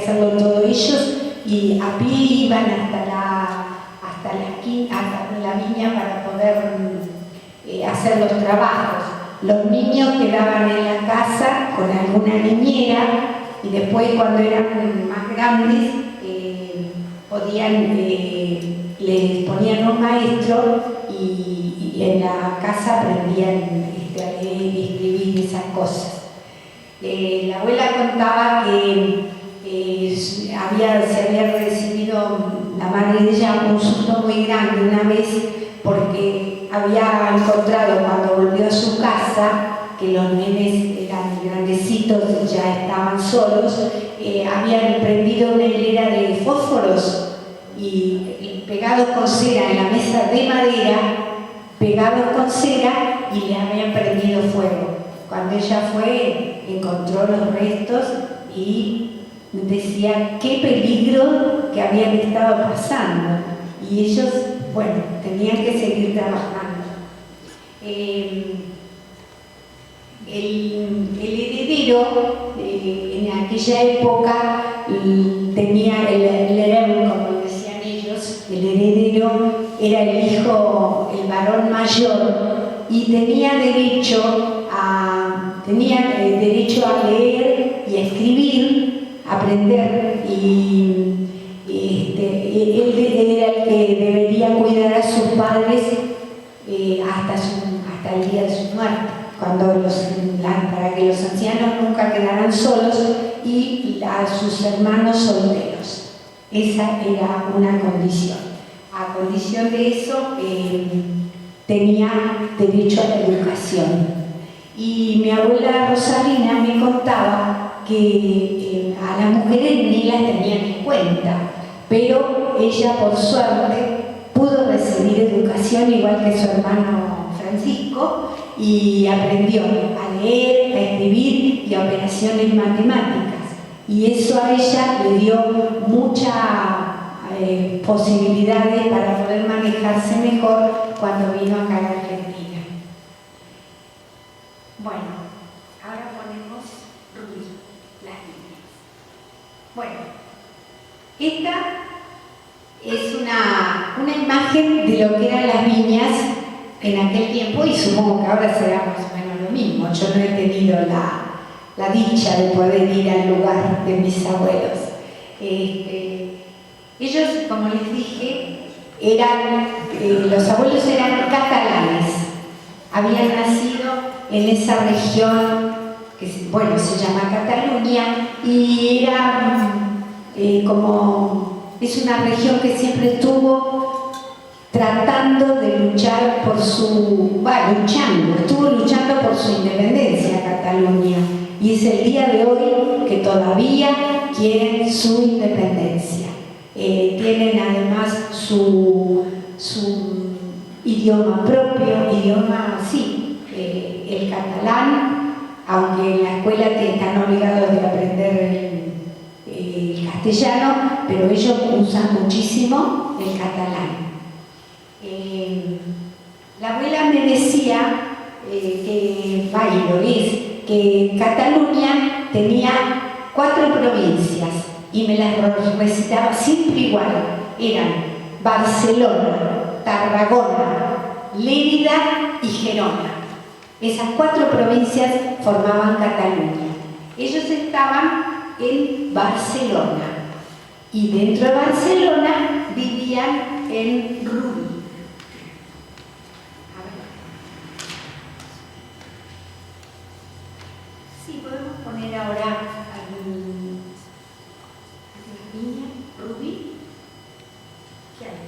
hacerlo todos ellos y a pie iban hasta la viña para poder hacer los trabajos. Los niños quedaban en la casa con alguna niñera y después cuando eran más grandes les ponían un maestro y en la casa aprendían a leer y escribir esas cosas. La abuela contaba que se había recibido la madre de ella un susto muy grande una vez porque había encontrado cuando volvió a su casa que los nenes eran grandecitos y ya estaban solos, habían prendido una hilera de fósforos y pegados con cera en la mesa de madera, pegados con cera y le habían prendido fuego. Cuando ella fue, encontró los restos y decía qué peligro que habían estado pasando y ellos, bueno, tenían que seguir trabajando. El heredero en aquella época tenía el herero, como decían ellos, el heredero era el hijo, el varón mayor y tenía derecho a leer y a escribir, a aprender y él era el que debería cuidar a sus padres hasta el día de su muerte, para que los ancianos nunca quedaran solos y a sus hermanos solteros. Esa era una condición. A condición de eso tenía derecho a la educación. Y mi abuela Rosalina me contaba que a las mujeres ni las tenían en cuenta, pero ella por suerte pudo recibir educación igual que su hermano Francisco y aprendió a leer, a escribir y a operaciones matemáticas. Y eso a ella le dio muchas posibilidades para poder manejarse mejor cuando vino acá a la Argentina. Bueno, ahora ponemos Rubí, las líneas. Bueno, esta es una imagen de lo que eran las viñas en aquel tiempo y supongo que ahora será más o menos lo mismo. Yo no he tenido la dicha de poder ir al lugar de mis abuelos. Ellos, como les dije, los abuelos eran catalanes. Habían nacido en esa región que se llama Cataluña y es una región que siempre estuvo tratando de luchar estuvo luchando por su independencia Cataluña y es el día de hoy que todavía quieren su independencia. Tienen además su idioma propio, el catalán, aunque en la escuela están obligados de aprender el castellano, pero ellos usan muchísimo el catalán. La abuela me decía que Cataluña tenía 4 provincias y me las recitaba siempre igual. Eran Barcelona, Tarragona, Lérida y Gerona. Esas 4 provincias formaban Cataluña. Ellos estaban en Barcelona y dentro de Barcelona vivían en Rubí. Sí, podemos poner ahora la niña Rubí. ¿Qué hay?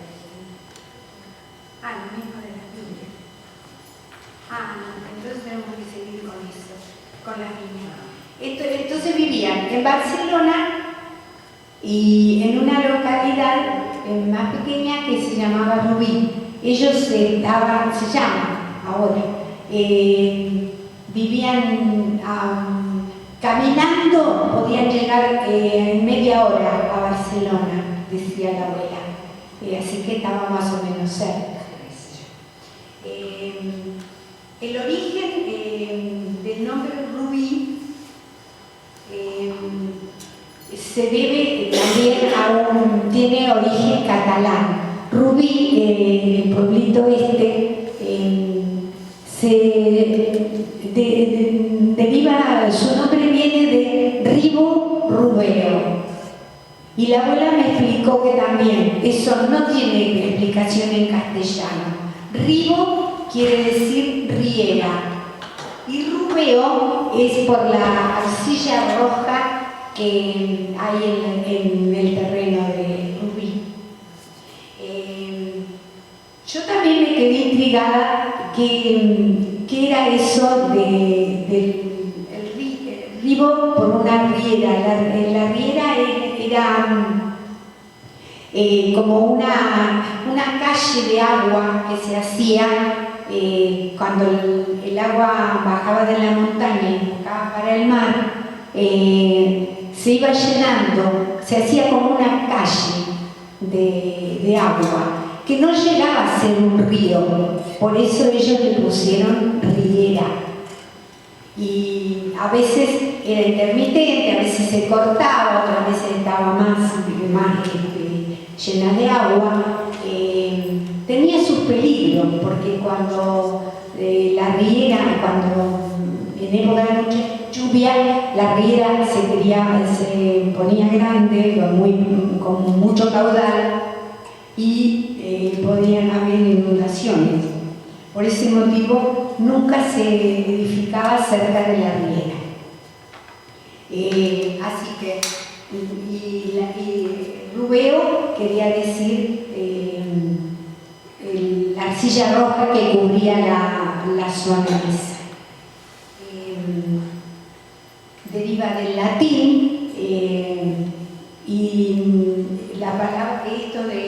Lo mismo de las niñas. Entonces tenemos que seguir con eso, con las niñas. Entonces vivían en Barcelona y en una localidad más pequeña que se llamaba Rubí. Ellos vivían caminando, podían llegar en media hora a Barcelona, decía la abuela. Así que estaba más o menos cerca. El origen del nombre Rubí se debe también tiene origen catalán. Rubí, el pueblito deriva, su nombre viene de Ribo Rubeo. Y la abuela me explicó que también eso no tiene explicación en castellano. Ribo quiere decir riera y Rubeo es por la arcilla roja que hay en el terreno de Rubí. Yo también me quedé intrigada qué era eso del Ribo por una riera. La riera era como una calle de agua que se hacía cuando el agua bajaba de la montaña y buscaba para el mar, se iba llenando, se hacía como una calle de agua que no llegaba a ser un río, por eso ellos le pusieron riera. Y a veces era intermitente, a veces se cortaba, otras veces estaba más llena de agua. Tenía sus peligros, porque cuando la riera, en época de mucha lluvia, la riera se ponía grande, con mucho caudal, y podían haber inundaciones. Por ese motivo nunca se edificaba cerca de la riera. Así que, Rubeo quería decir la arcilla roja que cubría la zona esa. Deriva del latín y la palabra, esto de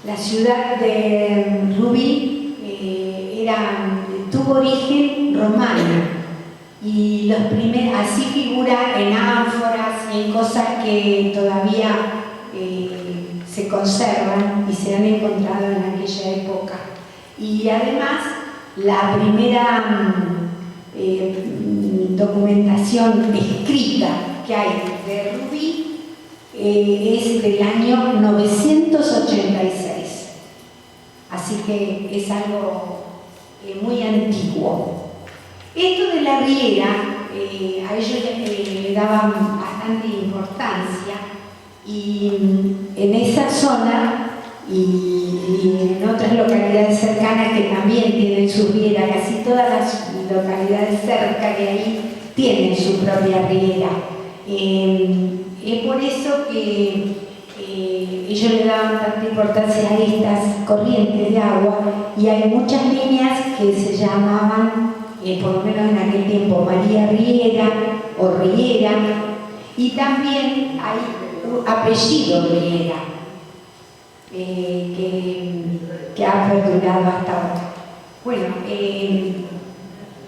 la ciudad de Rubí tuvo origen romano y así figura en ánforas y en cosas que todavía se conservan y se han encontrado en aquella época. Y además la primera documentación escrita que hay de Rubí es del año 986, así que es algo muy antiguo. Esto de la riera, a ellos le daban bastante importancia, y en esa zona y en otras localidades cercanas que también tienen su riera, casi todas las localidades cerca que ahí tienen su propia riera. Es por eso que ellos le daban tanta importancia a estas corrientes de agua, y hay muchas líneas que se llamaban, por lo menos en aquel tiempo, María Riera o Riera, y también hay un apellido Riera que ha perdurado hasta ahora. Bueno,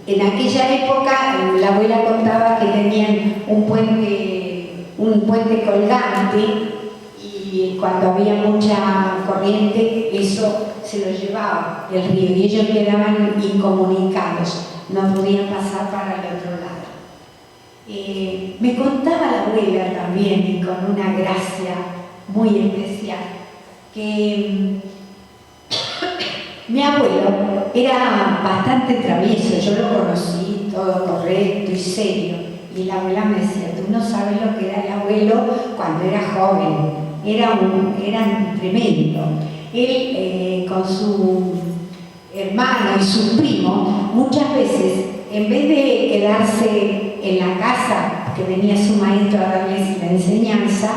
en aquella época la abuela contaba que tenían un puente colgante, y cuando había mucha corriente eso se lo llevaba el río y ellos quedaban incomunicados, no podían pasar para el otro lado. Me contaba la abuela también, y con una gracia muy especial, que mi abuelo era bastante travieso, yo lo conocí, todo correcto y serio, y la abuela me decía: tú no sabes lo que era el abuelo cuando era joven, era tremendo. Él con su hermano y su primo, muchas veces, en vez de quedarse en la casa que venía su maestro a darles la enseñanza,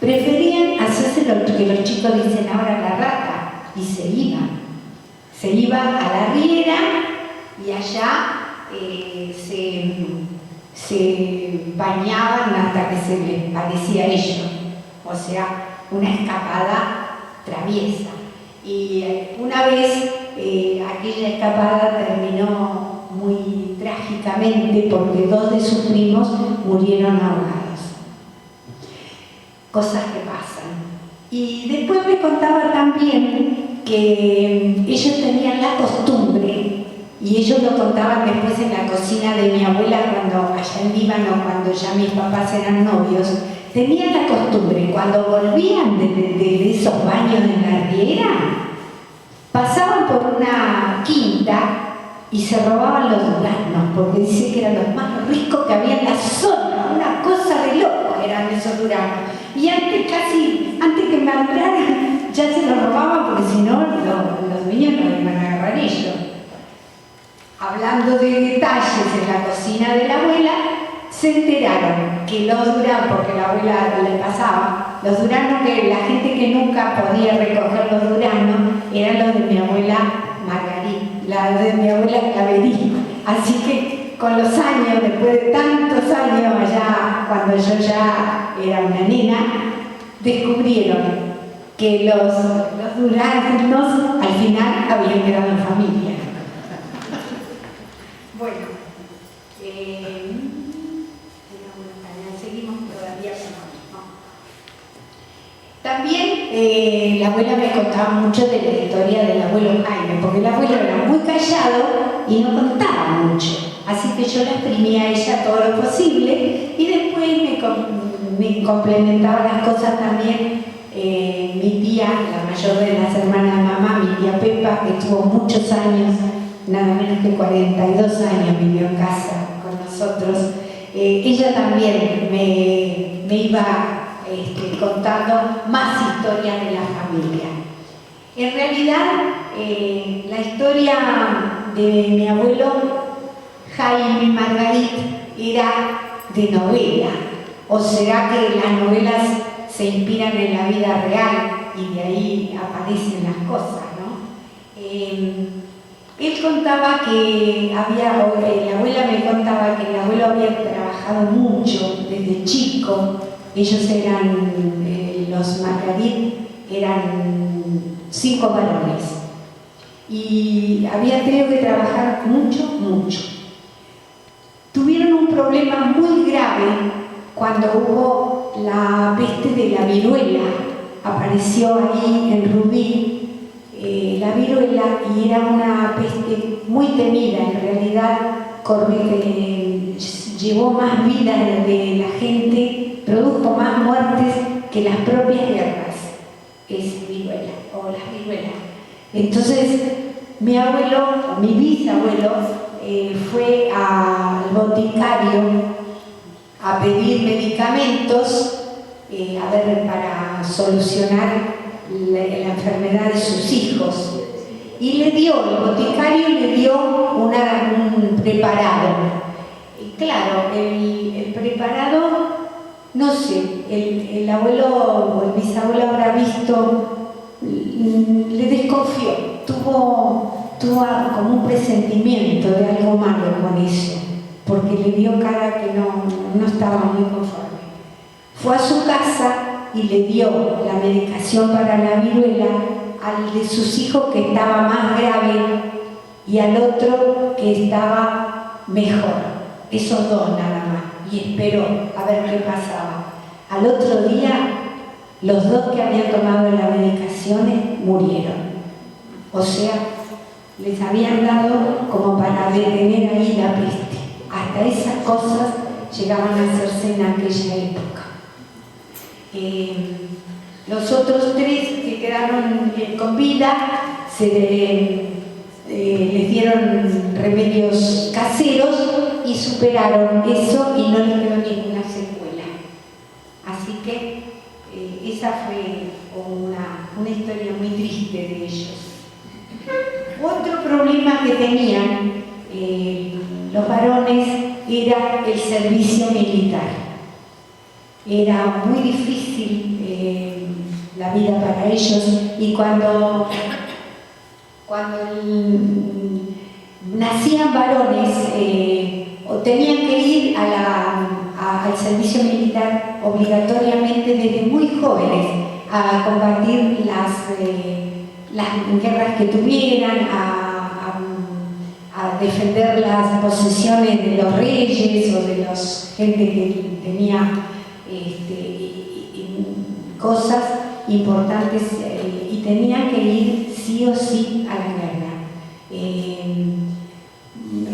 preferían hacerse lo que los chicos dicen ahora, la rata, y se iba a la riera, y allá se bañaban hasta que se les parecía a ellos, o sea, una escapada traviesa. Y una vez aquella escapada terminó muy trágicamente, porque 2 de sus primos murieron ahogados. Cosas que pasan. Y después me contaba también que ellos tenían la costumbre y ellos lo contaban después en la cocina de mi abuela cuando allá en Líbano, cuando ya mis papás eran novios, tenían la costumbre, cuando volvían de esos baños en la riera, pasaban por una quinta y se robaban los duraznos, porque dice que eran los más ricos que había en la zona, una cosa de loco eran esos duraznos. Y antes que maduraran, ya se los robaban, porque si no, los niños no les iban a agarrar ellos. Hablando de detalles en la cocina de la abuela, se enteraron que los duraznos, porque la abuela le pasaba, los duraznos que la gente que nunca podía recoger los duraznos eran los de mi abuela Margarí, la de mi abuela Claverí. Así que con los años, después de tantos años allá, cuando yo ya era una nena, descubrieron que los duraznos al final habían quedado en familia. Bueno, seguimos todavía con... También la abuela me contaba mucho de la historia del abuelo Jaime, porque el abuelo era muy callado y no contaba mucho. Así que yo la exprimía a ella todo lo posible y después me complementaba las cosas también mi tía, la mayor de las hermanas de mamá, mi tía Pepa, que estuvo muchos años, nada menos que 42 años vivió en casa con nosotros. Ella también me iba contando más historias de la familia. En realidad, la historia de mi abuelo Jaime Margarit era de novela, o será que las novelas se inspiran en la vida real y de ahí aparecen las cosas, ¿no? Él contaba que la abuela me contaba que el abuelo había trabajado mucho desde chico. Ellos eran, los Margarit, eran 5 varones y había tenido que trabajar mucho. Tuvieron un problema muy grave cuando hubo la peste de la viruela. Apareció ahí en Rubí la viruela y era una peste muy temida. En realidad llevó más vida de la gente, produjo más muertes que las propias guerras. Es viruela o las viruelas. Entonces mi bisabuelo fue al boticario a pedir medicamentos para solucionar la enfermedad de sus hijos. Y el boticario le dio un preparado. Y claro, el preparado, no sé, el abuelo o el bisabuelo habrá visto, le desconfió, tuvo como un presentimiento de algo malo con eso, porque le dio cara que no estaba muy conforme. Fue a su casa y le dio la medicación para la viruela al de sus hijos que estaba más grave y al otro que estaba mejor. Esos dos nada más. Y esperó a ver qué pasaba. Al otro día, los dos que habían tomado las medicaciones murieron. O sea, les habían dado como para detener ahí la peste. Hasta esas cosas llegaban a hacerse en aquella época. Los otros 3 que quedaron con vida les dieron remedios caseros y superaron eso y no les quedó ninguna secuela. Así que esa fue una historia muy triste de ellos. Otro problema que tenían los varones era el servicio militar. Era muy difícil la vida para ellos y cuando nacían varones o tenían que ir al servicio militar obligatoriamente desde muy jóvenes a combatir las guerras que tuvieran, a defender las posesiones de los reyes o de los gente que tenía cosas importantes y tenían que ir sí o sí a la guerra.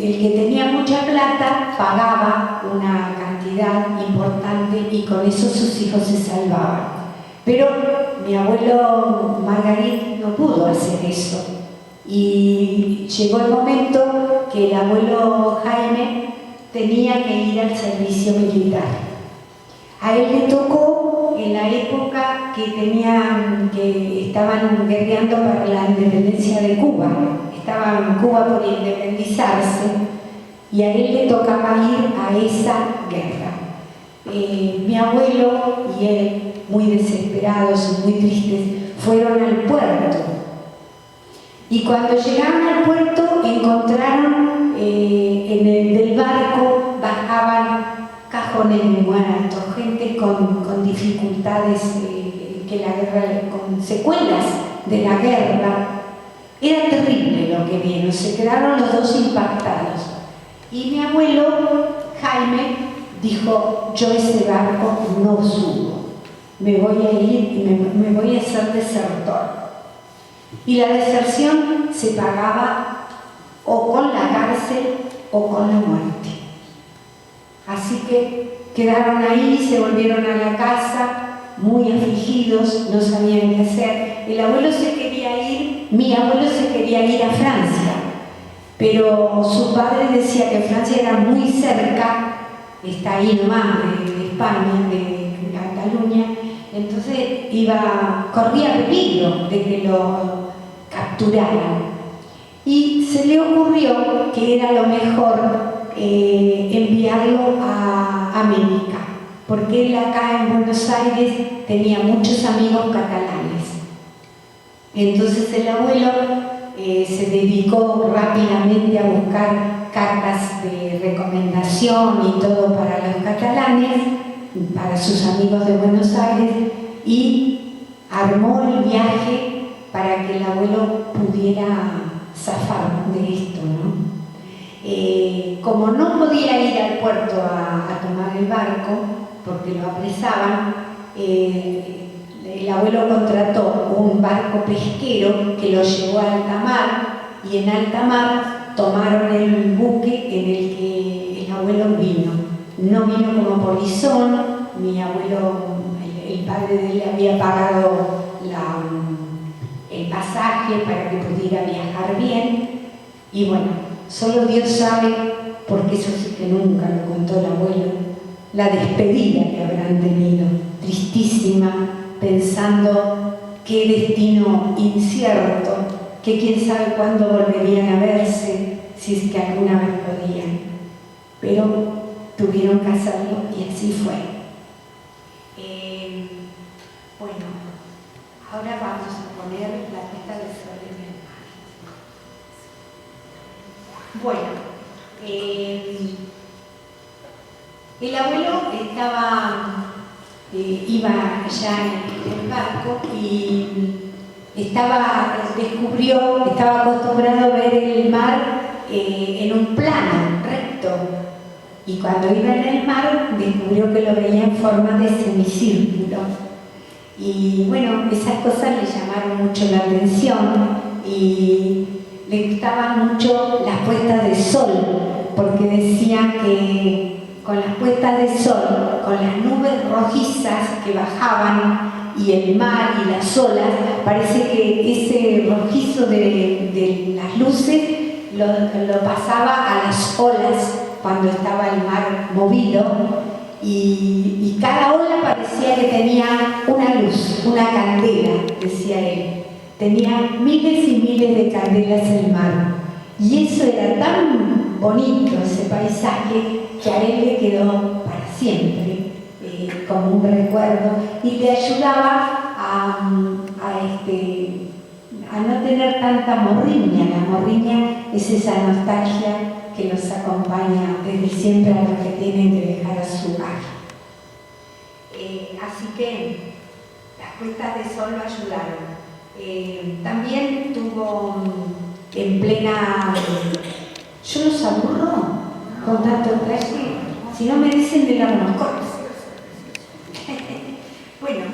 el que tenía mucha plata pagaba una cantidad importante y con eso sus hijos se salvaban. Pero mi abuelo Margarit no pudo hacer eso. Y llegó el momento que el abuelo Jaime tenía que ir al servicio militar. A él le tocó en la época que estaban guerreando para la independencia de Cuba. Estaba en Cuba por independizarse y a él le tocaba ir a esa guerra. Mi abuelo y él, muy desesperados y muy tristes, fueron al puerto. Y cuando llegaron al puerto encontraron del barco bajaban cajones de muertos, gente con dificultades, que la guerra, con secuelas de la guerra. Era terrible lo que vieron, se quedaron los dos impactados. Y mi abuelo Jaime dijo: yo ese barco no subo, me voy a ir y me voy a hacer desertor. Y la deserción se pagaba o con la cárcel o con la muerte. Así que quedaron ahí, se volvieron a la casa muy afligidos, no sabían qué hacer. El abuelo se quería ir, mi abuelo se quería ir a Francia, pero su padre decía que Francia era muy cerca, está ahí nomás de España, de Cataluña, entonces corría peligro de que lo capturaran. Y se le ocurrió que era lo mejor enviarlo a América, porque él acá en Buenos Aires tenía muchos amigos catalanes. Entonces el abuelo se dedicó rápidamente a buscar cartas de recomendación y todo para los catalanes, para sus amigos de Buenos Aires, y armó el viaje para que el abuelo pudiera zafar de esto, ¿no? Como no podía ir al puerto a tomar el barco, porque lo apresaban, el abuelo contrató un barco pesquero que lo llevó a alta mar, y en alta mar tomaron el buque en el que el abuelo vino. No vino como polizón, mi abuelo, el padre de él, había pagado el pasaje para que pudiera viajar bien, y bueno, solo Dios sabe, porque eso sí que nunca lo contó el abuelo, la despedida que habrán tenido, tristísima, pensando qué destino incierto, que quién sabe cuándo volverían a verse, si es que alguna vez podían. Pero tuvieron que hacerlo y así fue. Bueno, ahora vamos a poner la puesta de sol en el mar. Bueno, el abuelo iba allá en el barco y estaba acostumbrado a ver el mar en un plano recto, y cuando iba en el mar descubrió que lo veía en forma de semicírculo. Y bueno, esas cosas le llamaron mucho la atención y le gustaban mucho las puestas de sol, porque decía que con las puestas de sol, con las nubes rojizas que bajaban y el mar y las olas, parece que ese rojizo de las luces lo pasaba a las olas cuando estaba el mar movido, y cada ola parecía que tenía una luz, una candela, decía él. Tenía miles y miles de candelas el mar, y eso era tan bonito, ese paisaje, que a él le quedó para siempre como un recuerdo, y le ayudaba a no tener tanta morriña. La morriña es esa nostalgia que los acompaña desde siempre a los que tienen que dejar a su hogar. Así que las puestas de sol lo ayudaron. También tuvo en plena... Yo los aburro con tanto traje, si no me dicen de dar unos cortes. Bueno,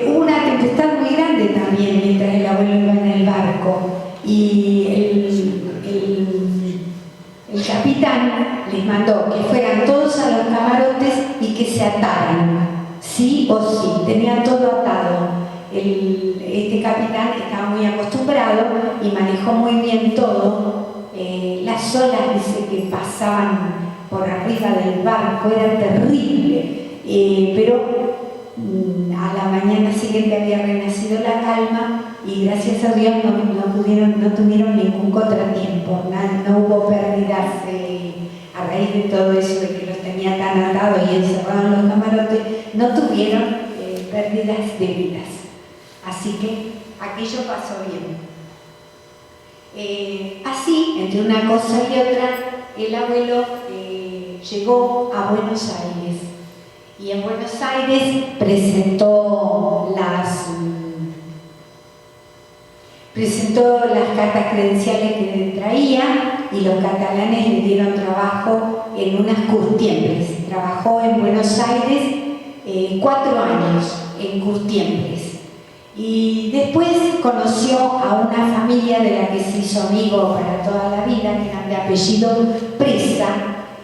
hubo una tempestad muy grande también mientras el abuelo iba en el barco, y el capitán les mandó que fueran todos a los camarotes y que se ataran, sí o sí, tenían todo atado. Este capitán estaba muy acostumbrado y manejó muy bien todo. Las olas, dice, que pasaban por arriba del barco, era terrible, pero a la mañana siguiente había renacido la calma y gracias a Dios no tuvieron ningún contratiempo, no hubo pérdidas a raíz de todo eso, de que los tenía tan atados y encerrados en los camarotes, no tuvieron pérdidas de vidas. Así que aquello pasó bien. Así, entre una cosa y otra, el abuelo llegó a Buenos Aires y en Buenos Aires presentó las cartas credenciales que traía y los catalanes le dieron trabajo en unas curtiembres. Trabajó en Buenos Aires 4 años en curtiembres. Y después conoció a una familia de la que se hizo amigo para toda la vida, que eran de apellido Presa,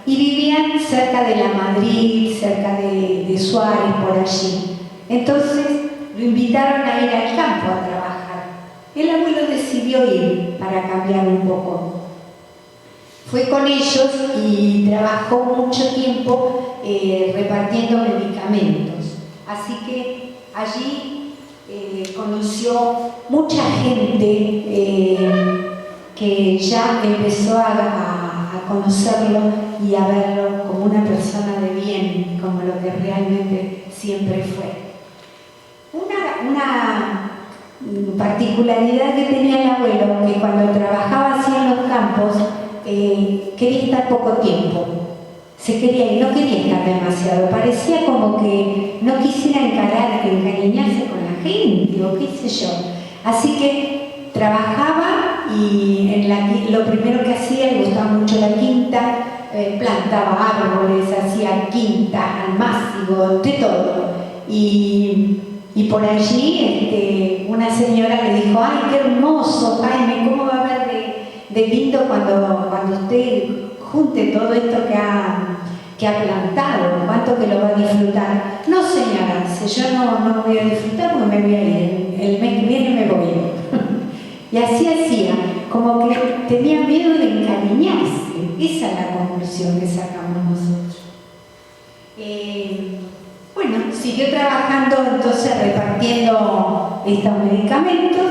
y vivían cerca de La Madrid, cerca de Suárez, por allí. Entonces lo invitaron a ir al campo a trabajar. El abuelo decidió ir para cambiar un poco. Fue con ellos y trabajó mucho tiempo repartiendo medicamentos. Así que allí conoció mucha gente que ya empezó a conocerlo y a verlo como una persona de bien, como lo que realmente siempre fue. Una particularidad que tenía el abuelo, que cuando trabajaba así en los campos, quería estar poco tiempo. Se quería ir, no quería estar demasiado. Parecía como que no quisiera encariñarse con la gente o qué sé yo. Así que trabajaba y lo primero que hacía, le gustaba mucho la quinta, plantaba árboles, hacía quintas, almácigos, de todo. Y por allí una señora le dijo: ¡ay, qué hermoso, Jaime! ¿Cómo va a haber de lindo cuando usted junte todo esto que ha plantado? ¿Cuánto que lo va a disfrutar? No, señora, yo no voy a disfrutar porque me voy a ir. El mes que viene me voy. Y así hacía, como que tenía miedo de encariñarse. Esa es la conclusión que sacamos nosotros. Bueno, siguió trabajando entonces repartiendo estos medicamentos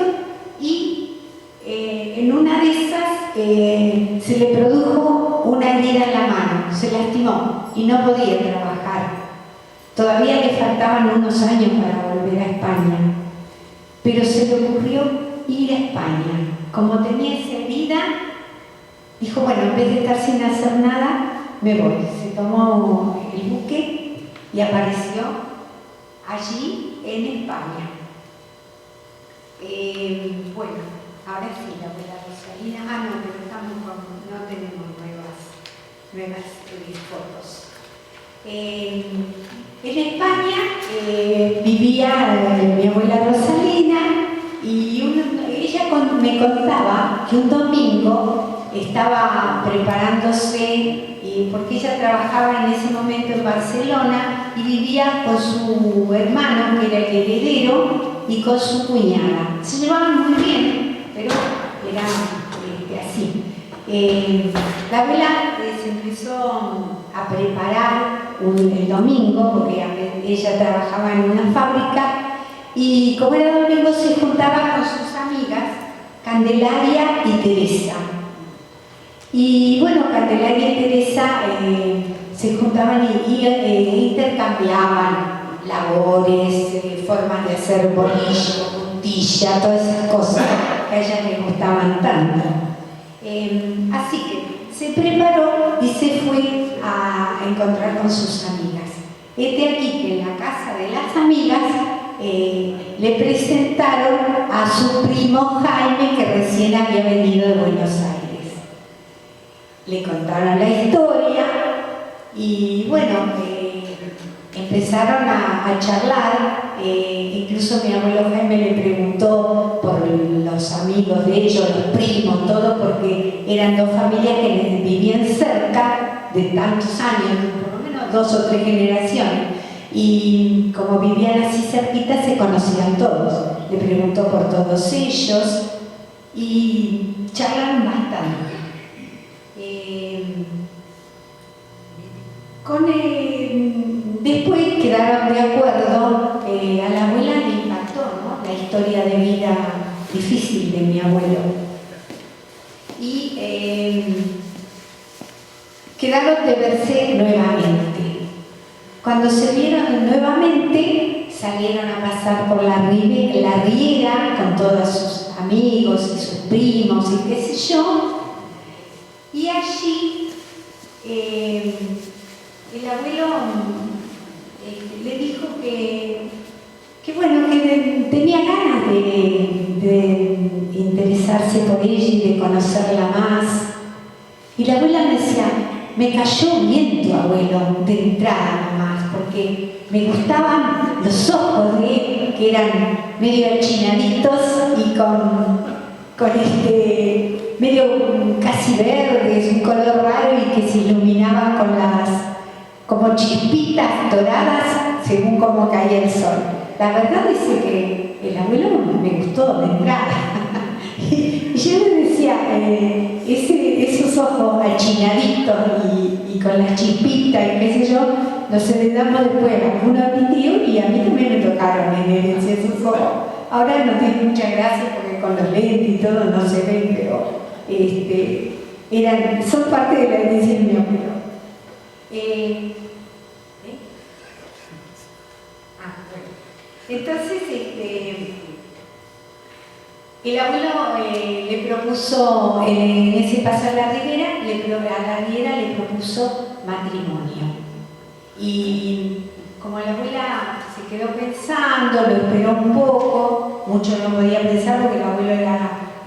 y en una de esas se le produjo una herida en la mano, se lastimó y no podía trabajar. Todavía le faltaban unos años para volver a España, pero se le ocurrió ir a España. Como tenía esa herida, dijo: bueno, en vez de estar sin hacer nada, me voy. Se tomó el buque y apareció allí en España. Bueno, ahora sí, la abuela Rosalina. No, pero no tenemos nuevas fotos. En España vivía mi abuela Rosalina y ella me contaba que un domingo estaba preparándose, porque ella trabajaba en ese momento en Barcelona y vivía con su hermano, que era el heredero, y con su cuñada. Se llevaban muy bien, pero era así. La abuela se empezó a preparar el domingo, porque ella trabajaba en una fábrica, y como era domingo se juntaba con sus amigas Candelaria y Teresa. Y bueno, Candelaria y Teresa se juntaban y intercambiaban labores, formas de hacer bolillo, puntilla, todas esas cosas que a ellas les gustaban tanto. Así que se preparó y se fue a encontrar con sus amigas. Aquí que en la casa de las amigas le presentaron a su primo Jaime, que recién había venido de Buenos Aires. Le contaron la historia y bueno, empezaron a charlar, incluso mi abuelo Jaime le preguntó por los amigos de ellos, los primos, todo, porque eran dos familias que vivían cerca de tantos años, por lo menos 2 o 3 generaciones, y como vivían así cerquita se conocían todos. Le preguntó por todos ellos y charlaron bastante. Después quedaron de acuerdo, a la abuela le impactó, ¿no?, la historia de vida difícil de mi abuelo. Y quedaron de verse nuevamente. Cuando se vieron nuevamente, salieron a pasar por la riera con todos sus amigos y sus primos y qué sé yo. Y allí el abuelo le dijo que bueno, que tenía ganas de interesarse por ella y de conocerla más. Y la abuela me decía, me cayó bien tu abuelo de entrada nomás, porque me gustaban los ojos de él, que eran medio achinaditos y con medio casi verdes, un color raro y que se iluminaban con las como chispitas doradas según cómo caía el sol. La verdad es que el abuelo me gustó de entrada. Y yo le decía, esos ojos achinaditos y con las chispitas y qué sé yo, nos heredamos después a alguno de mis tíos y a mí también me tocaron en herencia esos ojos. Ahora no tiene mucha gracia porque con los lentes y todo no se ven, pero son parte de la herencia de mi abuelo. Entonces, el abuelo le propuso, en ese paso a la riera le propuso matrimonio. Y como la abuela se quedó pensando, lo esperó un poco, mucho no podía pensar porque el abuelo era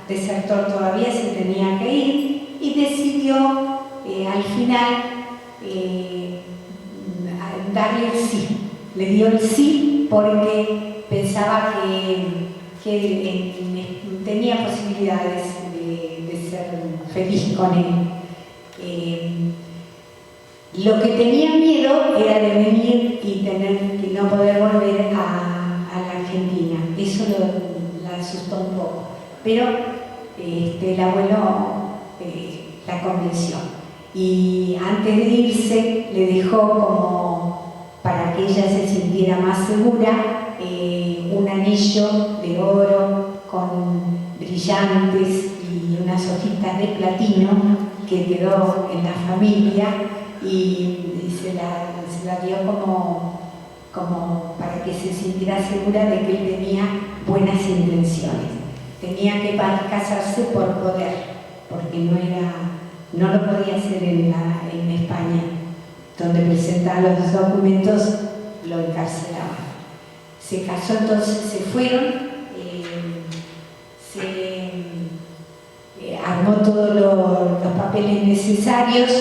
desertor todavía, se tenía que ir, y decidió al final darle el sí. Le dio el sí porque pensaba que tenía posibilidades de ser feliz con él. Lo que tenía miedo era de venir y que no poder volver a la Argentina. Eso la asustó un poco. Pero el abuelo la convenció. Y antes de irse le dejó como para que ella se sintiera más segura un anillo de oro con brillantes y unas hojitas de platino que quedó en la familia y se la dio como para que se sintiera segura de que él tenía buenas intenciones. Tenía que casarse por poder, porque no lo podía hacer en España, donde presentaba los documentos, lo encarcelaban. Se casó, entonces se fueron, armó todos los papeles necesarios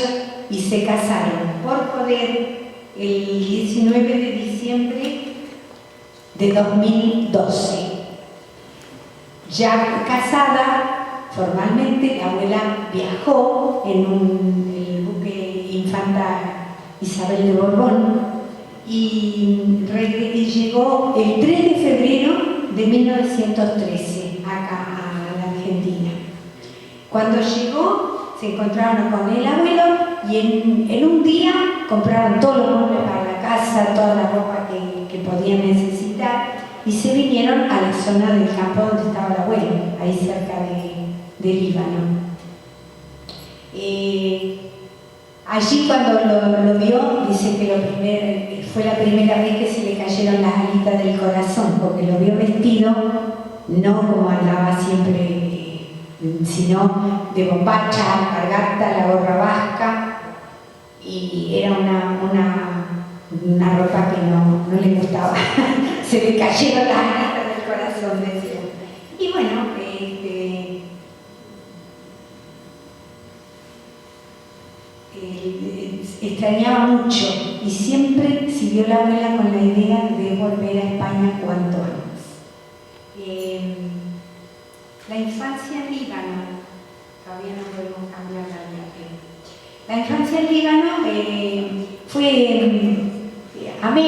y se casaron por poder el 19 de diciembre de 2012. Ya casada formalmente, la abuela viajó en el buque Infanta Isabel de Borbón y llegó el 3 de febrero de 1913 acá a la Argentina. Cuando llegó se encontraron con el abuelo y en un día compraron todos los muebles para la casa, toda la ropa que podían necesitar y se vinieron a la zona del campo donde estaba el abuelo, ahí cerca de Líbano. Allí cuando lo vio, dice que fue la primera vez que se le cayeron las alitas del corazón, porque lo vio vestido, no como andaba siempre, sino de bombacha, alpargata, la gorra vasca, y era una ropa que no le gustaba. Se le cayeron las alitas del corazón, decía. Y bueno, extrañaba mucho y siempre, si decidió la abuela con la idea de volver a España cuanto antes. La infancia en Líbano, todavía no podemos cambiar la vida. La infancia en Líbano fue, amé